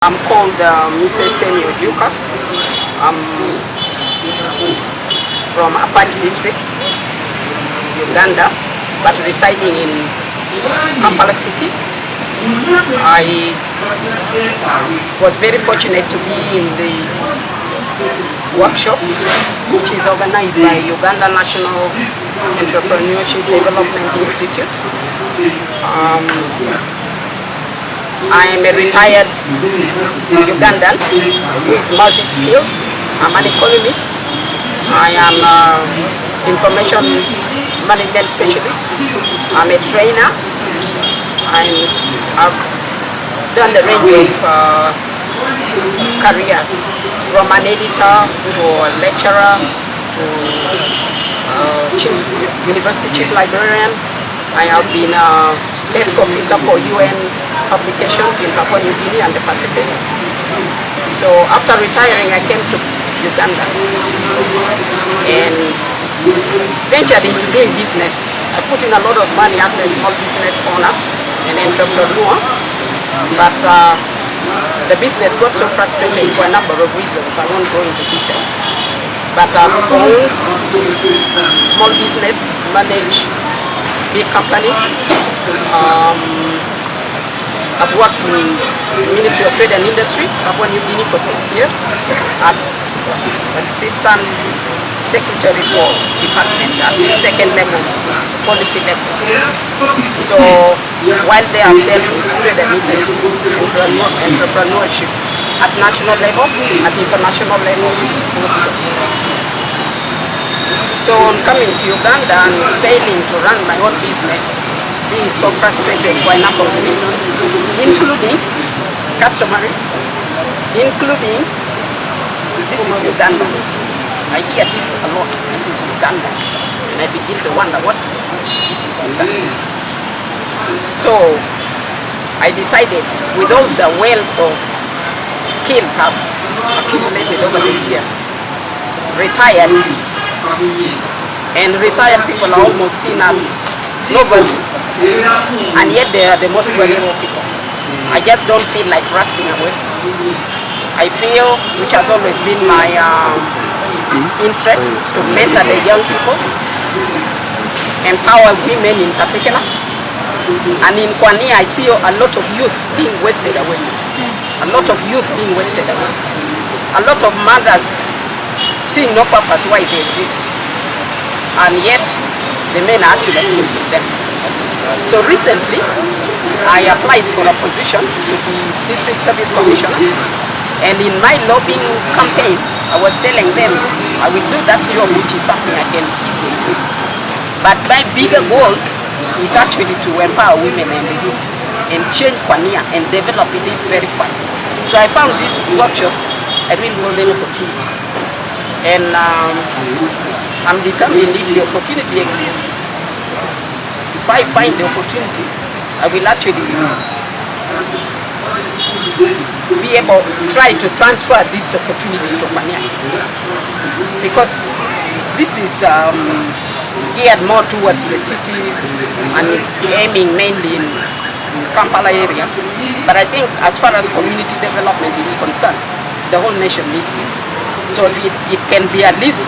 I'm called Mrs. Ajuuka'S. I'm from Apache district, Uganda, but residing in Kampala city. I was very fortunate to be in the workshop, which is organized by Uganda National Entrepreneurship Development Institute. I am a retired Ugandan who is multi-skilled. I'm an economist. I am an information management specialist. I'm a trainer. I've done the range of careers, from an editor to a lecturer to university chief librarian. I have been a desk officer for UN publications in Papua New Guinea and the Pacific. So after retiring, I came to Uganda and ventured into doing business. I put in a lot of money as a small business owner and entrepreneur, but the business got so frustrating for a number of reasons. I won't go into details. But I've owned small business, managed big company. I've worked in the Ministry of Trade and Industry, Papua New Guinea, for 6 years as Assistant Secretary for Department at the second level, policy level. So while they have dealt with trade and industry, entrepreneurship at national level, at international level also. So on coming to Uganda and failing to run my own business, being so frustrated for a number of reasons, including customary, including this is Uganda. I hear this a lot, this is Uganda. And I begin to wonder, what is this? This is Uganda. So I decided, with all the wealth of skills I've accumulated over the years, retired, and retired people are almost seen as nobody, and yet they are the most valuable people. I just don't feel like rusting away. I feel, which has always been my interest, to mentor the young people, empower women in particular. And in Kwania, I see a lot of youth being wasted away. A lot of youth being wasted away. A lot of mothers seeing no purpose why they exist. And yet, the men are actually using them. So recently, I applied for a position to the District Service Commissioner, and in my lobbying campaign, I was telling them I will do that job, which is something I can easily do. But my bigger goal is actually to empower women and the youth and change Kwania and develop it very fast. So I found this workshop a real golden opportunity. And I'm determined, if the opportunity exists, if I find the opportunity, I will actually be able to try to transfer this opportunity to Kwania. Because this is geared more towards the cities and aiming mainly in Kampala area. But I think as far as community development is concerned, the whole nation needs it. So if it can be at least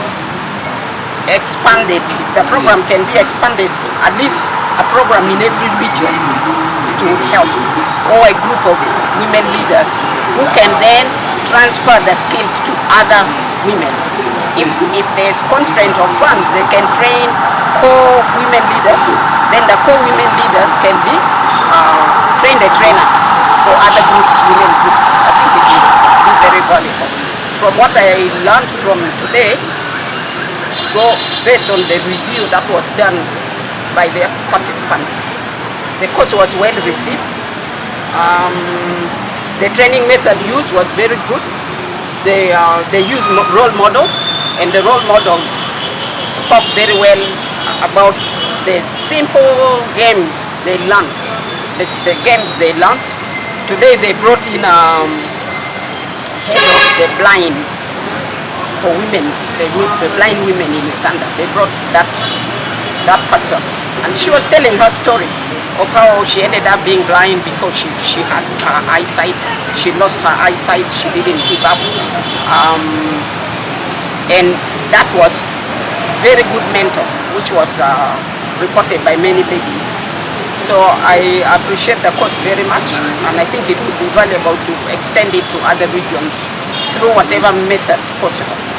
expanded, if the program can be expanded, at least a program in every region, it would help. Or a group of women leaders who can then transfer the skills to other women. If there's constraint of funds, they can train core women leaders, then the core women leaders can be train the trainer for other groups, women groups. I think it will be very valuable. From what I learned from today, based on the review that was done by the participants, the course was well received. The training method used was very good. They used role models, and the role models spoke very well about the simple games they learned. The games they learned. Today they brought in head of the blind for women, the blind women in Uganda. They brought that person, and she was telling her story of how she ended up being blind because she had her eyesight. She lost her eyesight. She didn't give up. And that was very good mentor, which was reported by many ladies. So I appreciate the course very much, and I think it would be valuable to extend it to other regions through whatever method possible.